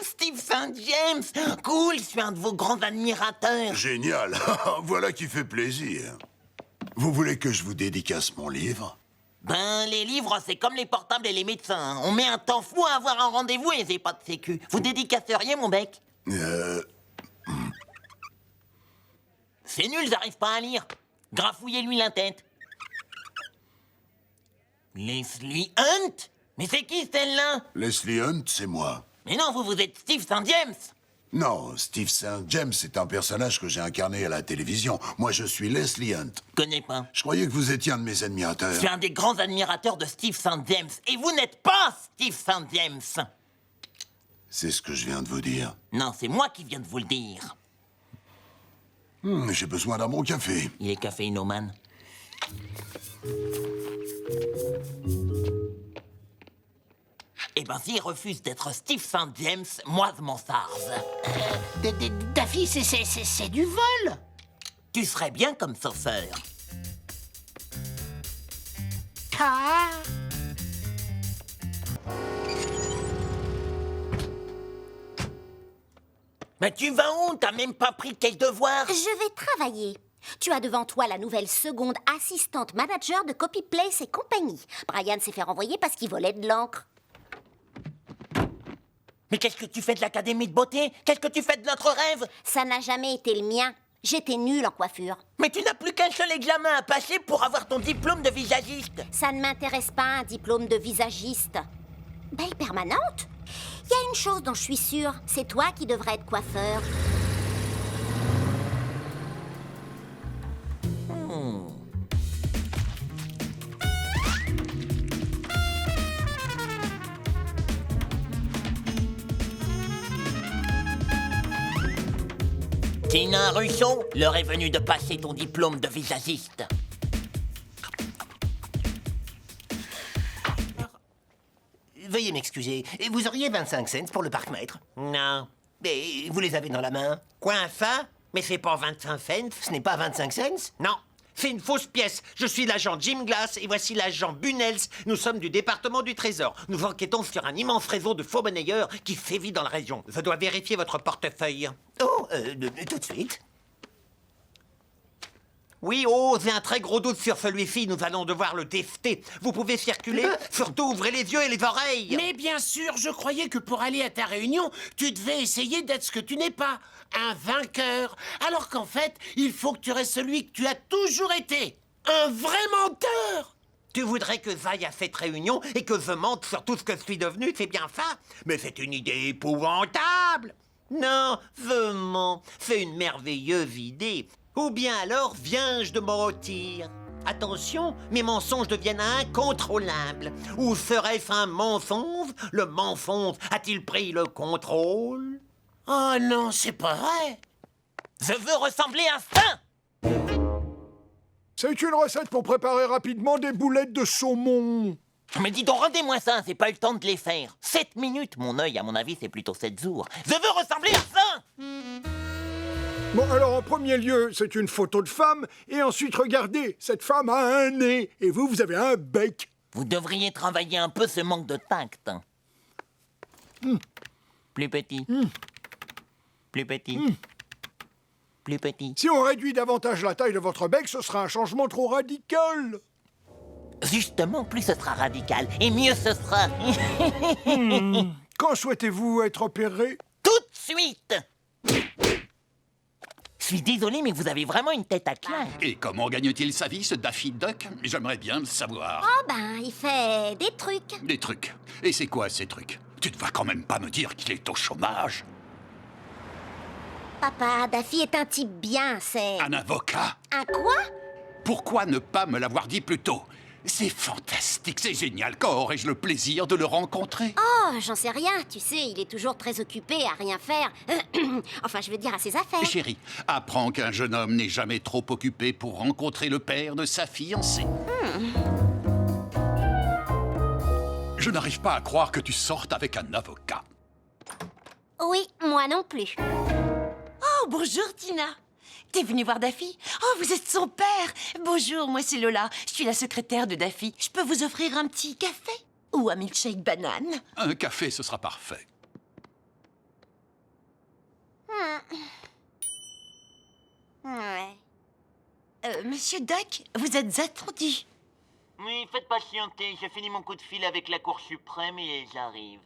Steve St. James! Cool, je suis un de vos grands admirateurs. Génial. Voilà qui fait plaisir. Vous voulez que je vous dédicace mon livre? Ben, les livres, c'est comme les portables et les médecins. On met un temps fou à avoir un rendez-vous et c'est pas de sécu. Vous dédicaceriez, mon bec? C'est nul, j'arrive pas à lire. Grafouillez-lui la tête. Leslie Hunt? Mais c'est qui celle-là? Leslie Hunt, c'est moi. Mais non, vous êtes Steve St. James. Non, Steve St. James, c'est un personnage que j'ai incarné à la télévision. Moi, je suis Leslie Hunt. Connais pas. Je croyais que vous étiez un de mes Je admirateurs. suis un des grands admirateurs de Steve St. James. Et vous n'êtes pas Steve St. James. C'est ce que je viens de vous dire. Non, c'est moi qui viens de vous le dire. J'ai besoin d'un bon café. Il est caféinomane. Eh ben, s'il refuse d'être Steve St. James, moi je m'en sarze. Daffy, c'est du vol. Tu serais bien comme sauceur. Ah. Mais tu vas où? T'as même pas pris tes devoirs? Je vais travailler. Tu as devant toi la nouvelle seconde assistante manager de Copy Place et compagnie. Brian s'est fait renvoyer parce qu'il volait de l'encre. Mais qu'est-ce que tu fais de l'Académie de beauté? Qu'est-ce que tu fais de notre rêve? Ça n'a jamais été le mien. J'étais nulle en coiffure. Mais tu n'as plus qu'un seul examen à passer pour avoir ton diplôme de visagiste. Ça ne m'intéresse pas, un diplôme de visagiste. Belle permanente? Il y a une chose dont je suis sûre, c'est toi qui devrais être coiffeur. Tina Russo, l'heure est venue de passer ton diplôme de visagiste. Veuillez m'excuser. Vous auriez 25 cents pour le parc-mètre? Non. Mais vous les avez dans la main. Quoi, ça? Mais c'est pas 25 cents. Ce n'est pas 25 cents? Non, c'est une fausse pièce. Je suis l'agent Jim Glass et voici l'agent Bunnels. Nous sommes du département du Trésor. Nous enquêtons sur un immense réseau de faux monnayeurs qui sévit dans la région. Je dois vérifier votre portefeuille. Oh, tout de suite. Oui, oh, j'ai un très gros doute sur celui-ci. Nous allons devoir le tester. Vous pouvez circuler. Surtout, ouvrez les yeux et les oreilles. Mais bien sûr, je croyais que pour aller à ta réunion, tu devais essayer d'être ce que tu n'es pas, un vainqueur. Alors qu'en fait, il faut que tu restes celui que tu as toujours été, un vrai menteur. Tu voudrais que j'aille à cette réunion et que je mente sur tout ce que je suis devenu, c'est bien ça? Mais c'est une idée épouvantable. Non, je mens. C'est une merveilleuse idée. Ou bien alors, viens-je de mentir? Attention, mes mensonges deviennent incontrôlables. Ou serait-ce un mensonge? Le mensonge a-t-il pris le contrôle? Oh non, c'est pas vrai. Je veux ressembler à ça! C'est une recette pour préparer rapidement des boulettes de saumon. Mais dis donc, rendez-moi ça, c'est pas eu le temps de les faire. 7 minutes, mon œil, à mon avis, c'est plutôt 7 jours. Je veux ressembler à ça! Bon, alors en premier lieu, c'est une photo de femme, et ensuite, regardez, cette femme a un nez, et vous avez un bec. Vous devriez travailler un peu ce manque de tact. Plus petit. Plus petit. Plus petit. Si on réduit davantage la taille de votre bec, ce sera un changement trop radical. Justement, plus ce sera radical, et mieux ce sera. Quand souhaitez-vous être opéré? Tout de suite! Je suis désolé, mais vous avez vraiment une tête à claque. Et comment gagne-t-il sa vie, ce Daffy Duck? J'aimerais bien le savoir. Oh ben, il fait des trucs. Des trucs. Et c'est quoi, ces trucs? Tu ne vas quand même pas me dire qu'il est au chômage? Papa, Daffy est un type bien, c'est... Un avocat? Un quoi? Pourquoi ne pas me l'avoir dit plus tôt? C'est fantastique, c'est génial. Quand aurais-je le plaisir de le rencontrer? Oh, j'en sais rien. Tu sais, il est toujours très occupé à rien faire. Enfin, je veux dire à ses affaires. Chérie, apprends qu'un jeune homme n'est jamais trop occupé pour rencontrer le père de sa fiancée. Je n'arrive pas à croire que tu sortes avec un avocat. Oui, moi non plus. Oh, bonjour, Tina. T'es venue voir Daffy? Oh, vous êtes son père. Bonjour, moi c'est Lola. Je suis la secrétaire de Daffy. Je peux vous offrir un petit café? Ou un milkshake banane? Un café, ce sera parfait. Ouais. Monsieur Duck, vous êtes attendu. Oui, faites patienter, j'ai fini mon coup de fil avec la Cour suprême et j'arrive.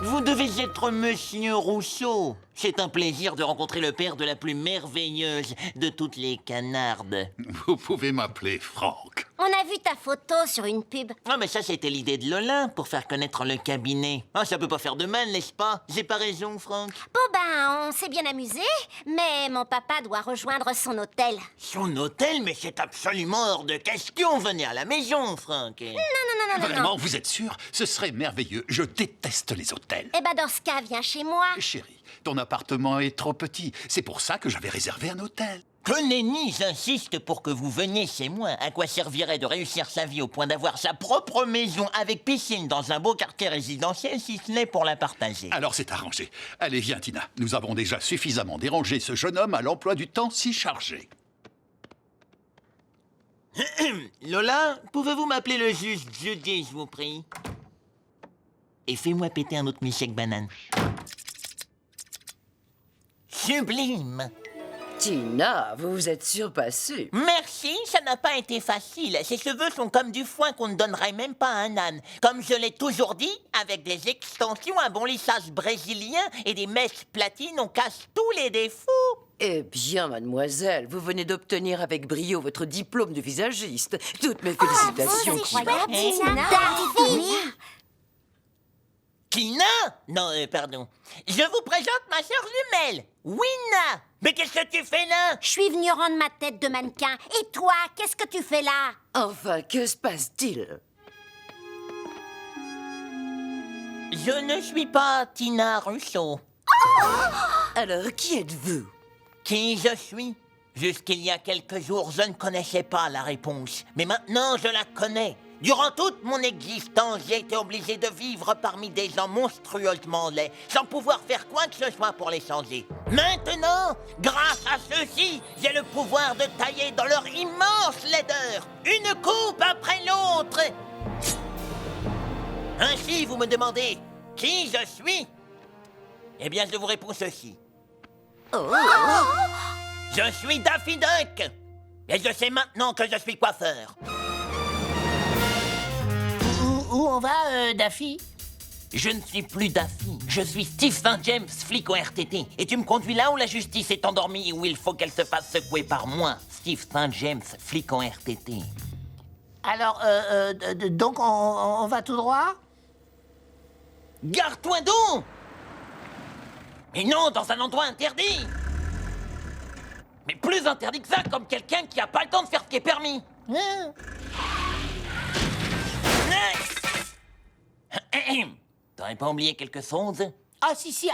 Vous devez être Monsieur Rousseau. C'est un plaisir de rencontrer le père de la plus merveilleuse de toutes les canardes. Vous pouvez m'appeler Franck. On a vu ta photo sur une pub. Ah, mais ça, c'était l'idée de Lola, pour faire connaître le cabinet. Ah, ça peut pas faire de mal, n'est-ce pas? J'ai pas raison, Franck. Bon ben, on s'est bien amusé, mais mon papa doit rejoindre son hôtel. Son hôtel, mais c'est absolument hors de question. Venez à la maison, Franck. Non. Vraiment, vous êtes sûr? Ce serait merveilleux. Je déteste les hôtels. Eh ben dans ce cas, viens chez moi. Chérie, ton appartement est trop petit. C'est pour ça que j'avais réservé un hôtel. Que nenni, j'insiste pour que vous veniez chez moi. À quoi servirait de réussir sa vie au point d'avoir sa propre maison avec piscine dans un beau quartier résidentiel si ce n'est pour la partager? Alors c'est arrangé. Allez, viens, Tina. Nous avons déjà suffisamment dérangé ce jeune homme à l'emploi du temps si chargé. Lola, pouvez-vous m'appeler le juge Judy, je vous prie? Et fais-moi péter un autre milkshake banane. Sublime! Tina, vous vous êtes surpassée. Merci, ça n'a pas été facile. Ses cheveux sont comme du foin qu'on ne donnerait même pas à un âne. Comme je l'ai toujours dit, avec des extensions, un bon lissage brésilien et des mèches platines, on cache tous les défauts. Eh bien, mademoiselle, vous venez d'obtenir avec brio votre diplôme de visagiste. Toutes mes félicitations. C'est chouette, Tina. Daffy. Tina? Non, pardon. Je vous présente ma sœur jumelle, Wina. Mais qu'est-ce que tu fais là? Je suis venue rendre ma tête de mannequin. Et toi, qu'est-ce que tu fais là? Enfin, que se passe-t-il? Je ne suis pas Tina Russo. Alors, qui êtes-vous? Qui je suis? Jusqu'il y a quelques jours, je ne connaissais pas la réponse. Mais maintenant, je la connais. Durant toute mon existence, j'ai été obligé de vivre parmi des gens monstrueusement laids, sans pouvoir faire quoi que ce soit pour les changer. Maintenant, grâce à ceux-ci, j'ai le pouvoir de tailler dans leur immense laideur, une coupe après l'autre. Ainsi, vous me demandez qui je suis? Eh bien, je vous réponds ceci. Je suis Daffy Duck, et je sais maintenant que je suis coiffeur. Où on va, Daffy? Je ne suis plus Daffy, je suis Steve St. James, flic au RTT. Et tu me conduis là où la justice est endormie et où il faut qu'elle se fasse secouer par moi, Steve St. James, flic au RTT. Alors, donc on va tout droit? Garde-toi donc! Mais non, dans un endroit interdit! Mais plus interdit que ça, comme quelqu'un qui a pas le temps de faire ce qui est permis. T'aurais pas oublié quelque chose? Ah, si.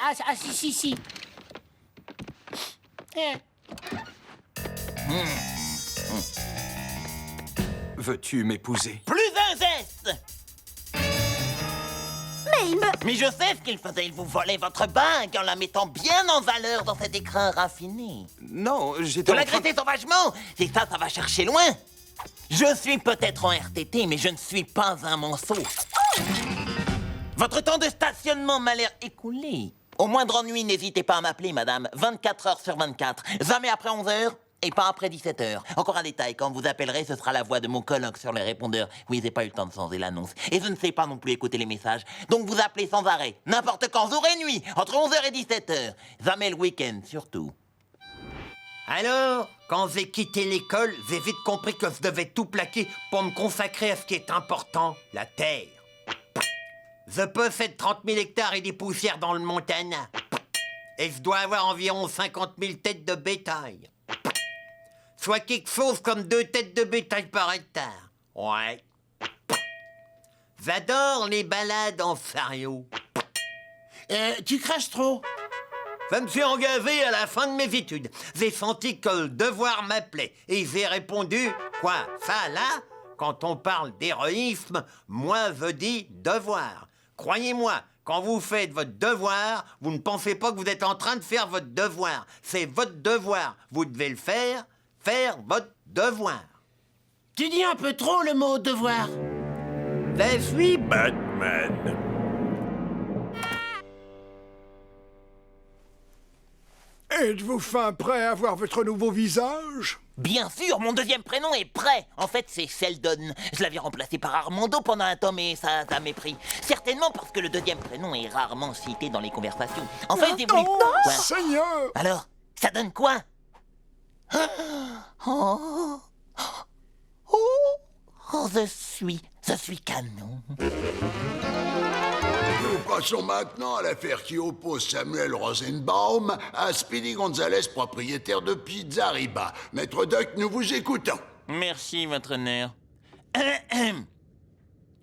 Veux-tu m'épouser? Plus un geste! Mais je sais ce qu'il faisait, il vous volait votre bague en la mettant bien en valeur dans cet écrin raffiné. Non, j'étais Vous en train... l'agresser sauvagement? C'est ça, ça va chercher loin. Je suis peut-être en RTT, mais je ne suis pas un manceau. Votre temps de stationnement m'a l'air écoulé. Au moindre ennui, n'hésitez pas à m'appeler, madame. 24 heures sur 24. Jamais après 11 heures et pas après 17 heures. Encore un détail, quand vous appellerez, ce sera la voix de mon coloc sur les répondeurs. Oui, j'ai pas eu le temps de changer l'annonce. Et je ne sais pas non plus écouter les messages. Donc vous appelez sans arrêt. N'importe quand, jour et nuit, entre 11h et 17h. Jamais le week-end, surtout. Alors, quand j'ai quitté l'école, j'ai vite compris que je devais tout plaquer pour me consacrer à ce qui est important, la terre. Je possède 30 000 hectares et des poussières dans le Montana. Et je dois avoir environ 50 000 têtes de bétail. Soit quelque chose comme 2 têtes de bétail par hectare. Ouais. J'adore les balades en chariot. Tu craches trop. Je me suis engagé à la fin de mes études. J'ai senti que le devoir m'appelait. Et j'ai répondu, quoi, ça là? Quand on parle d'héroïsme, moi je dis devoir. Croyez-moi, quand vous faites votre devoir, vous ne pensez pas que vous êtes en train de faire votre devoir. C'est votre devoir. Vous devez le faire votre devoir. Tu dis un peu trop le mot devoir. Je suis bête. Superman. Êtes-vous fin prêt à voir votre nouveau visage? Bien sûr, mon deuxième prénom est prêt. En fait, c'est Sheldon. Je l'avais remplacé par Armando pendant un temps, mais ça a mépris. Certainement parce que le deuxième prénom est rarement cité dans les conversations. En fait, j'ai voulu... Quoi? Seigneur! Alors, ça donne quoi? Je suis canon. Nous passons maintenant à l'affaire qui oppose Samuel Rosenbaum à Speedy Gonzales, propriétaire de Pizza Riba. Maître Duck, nous vous écoutons. Merci, votre honneur.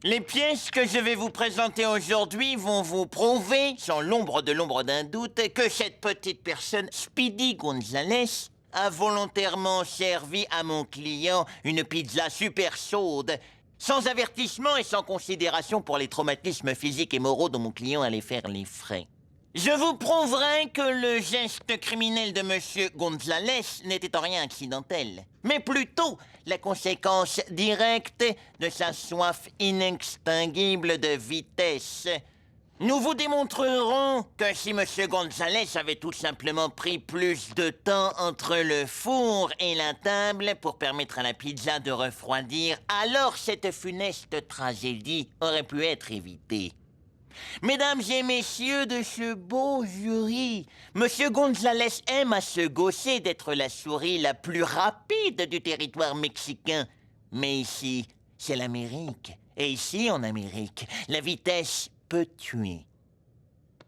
Les pièces que je vais vous présenter aujourd'hui vont vous prouver, sans l'ombre d'un doute, que cette petite personne, Speedy Gonzales, a volontairement servi à mon client une pizza super chaude, sans avertissement et sans considération pour les traumatismes physiques et moraux dont mon client allait faire les frais. Je vous prouverai que le geste criminel de Monsieur Gonzales n'était en rien accidentel, mais plutôt la conséquence directe de sa soif inextinguible de vitesse. Nous vous démontrerons que si Monsieur Gonzales avait tout simplement pris plus de temps entre le four et la table pour permettre à la pizza de refroidir, alors cette funeste tragédie aurait pu être évitée. Mesdames et messieurs de ce beau jury, Monsieur Gonzales aime à se gausser d'être la souris la plus rapide du territoire mexicain. Mais ici, c'est l'Amérique. Et ici, en Amérique, la vitesse peut tuer.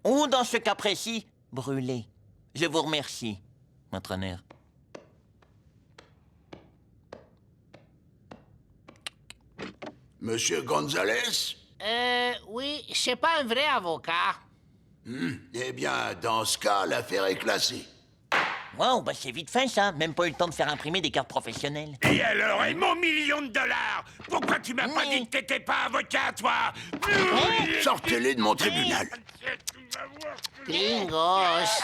Ou, dans ce cas précis, brûler. Je vous remercie, votre honneur. Monsieur Gonzales? Oui, je suis pas un vrai avocat. Eh bien, dans ce cas, l'affaire est classée. Wow, bah c'est vite fait, ça. Même pas eu le temps de faire imprimer des cartes professionnelles. Et alors, et mon $1 000 000? Pourquoi tu m'as pas dit que t'étais pas avocat, toi? Sortez-les de mon tribunal. Gringos.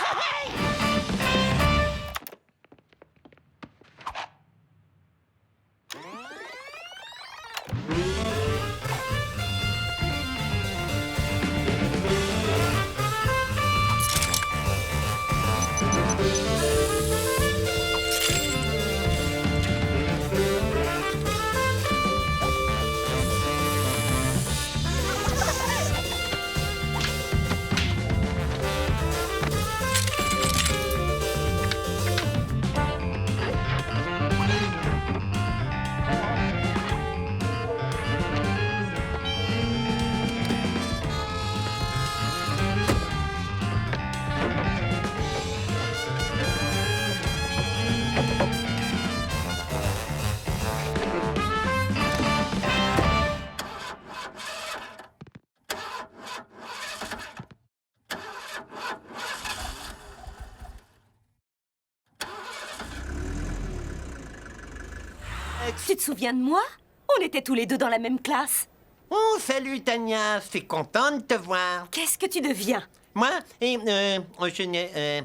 Tu te souviens de moi? On était tous les deux dans la même classe. Oh, salut Tania, je suis content de te voir. Qu'est-ce que tu deviens? Moi, je n'ai...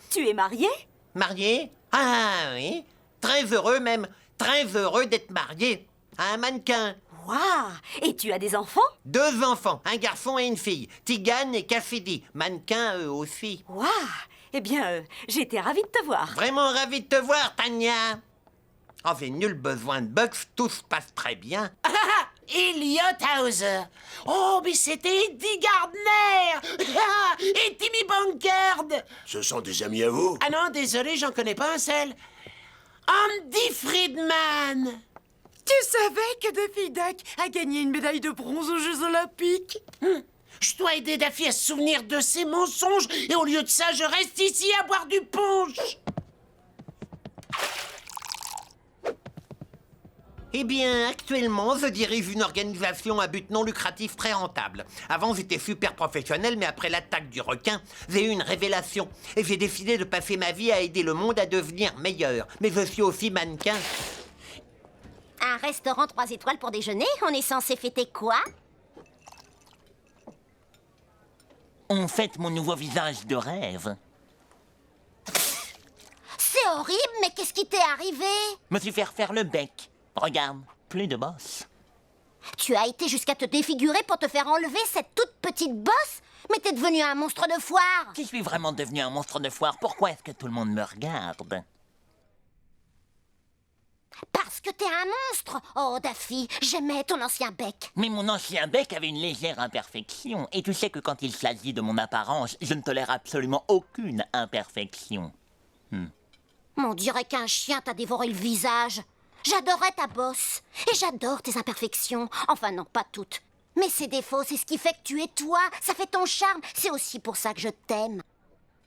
Tu es marié? Marié? Ah oui, très heureux même, très heureux d'être marié à un mannequin. Waouh! Et tu as des enfants? 2 enfants, un garçon et une fille, Tigane et Cassidy, mannequins eux aussi. Waouh! Eh bien, j'ai été ravie de te voir. Vraiment ravi de te voir, Tania. Oh, j'ai nul besoin de bugs, tout se passe très bien. Elliot Hauser. Oh, mais c'était Eddie Gardner. Et Timmy Bankard. Ce sont des amis à vous? Ah non, désolé, j'en connais pas un seul. Andy Friedman. Tu savais que Daffy Duck a gagné une médaille de bronze aux Jeux Olympiques? Je dois aider Daffy à se souvenir de ses mensonges, et au lieu de ça, je reste ici à boire du punch. Eh bien, actuellement, je dirige une organisation à but non lucratif très rentable. Avant, j'étais super professionnel, mais après l'attaque du requin, j'ai eu une révélation. Et j'ai décidé de passer ma vie à aider le monde à devenir meilleur. Mais je suis aussi mannequin. Un restaurant 3 étoiles pour déjeuner? On est censé fêter quoi? On fête mon nouveau visage de rêve. C'est horrible, mais qu'est-ce qui t'est arrivé? Me suis fait refaire le bec. Regarde, plus de bosse. Tu as été jusqu'à te défigurer pour te faire enlever cette toute petite bosse? Mais t'es devenu un monstre de foire! Si je suis vraiment devenu un monstre de foire, pourquoi est-ce que tout le monde me regarde? Parce que t'es un monstre! Oh, Daffy, j'aimais ton ancien bec. Mais mon ancien bec avait une légère imperfection. Et tu sais que quand il s'agit de mon apparence, je ne tolère absolument aucune imperfection. On dirait qu'un chien t'a dévoré le visage. J'adorais ta bosse. Et j'adore tes imperfections. Enfin non, pas toutes. Mais ces défauts, c'est ce qui fait que tu es toi. Ça fait ton charme. C'est aussi pour ça que je t'aime.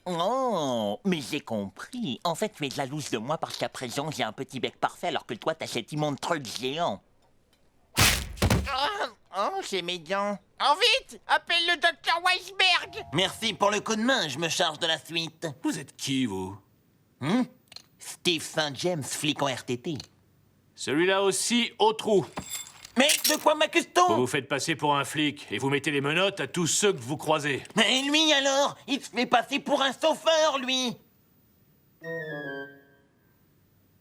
Oh, mais j'ai compris. En fait, tu es jalouse de moi parce qu'à présent, j'ai un petit bec parfait alors que toi, t'as cet immonde truc géant. Oh, j'ai mes dents. En vite, appelle le docteur Weisberg. Merci pour le coup de main, je me charge de la suite. Vous êtes qui, vous? Steve St. James, flic en RTT. Celui-là aussi, au trou. Mais de quoi m'accuse-t-on? Vous vous faites passer pour un flic et vous mettez les menottes à tous ceux que vous croisez. Mais lui alors? Il se fait passer pour un sauveur, lui.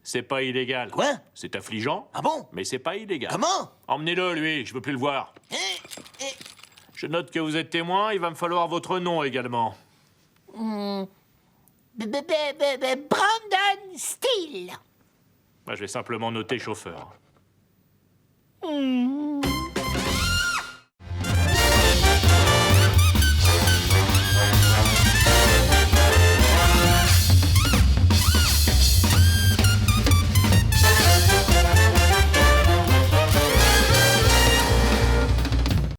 C'est pas illégal. Quoi? C'est affligeant. Ah bon? Mais c'est pas illégal. Comment? Emmenez-le, lui, je veux plus le voir. Je note que vous êtes témoin, il va me falloir votre nom également. Brandon Steele. Bah, je vais simplement noter chauffeur.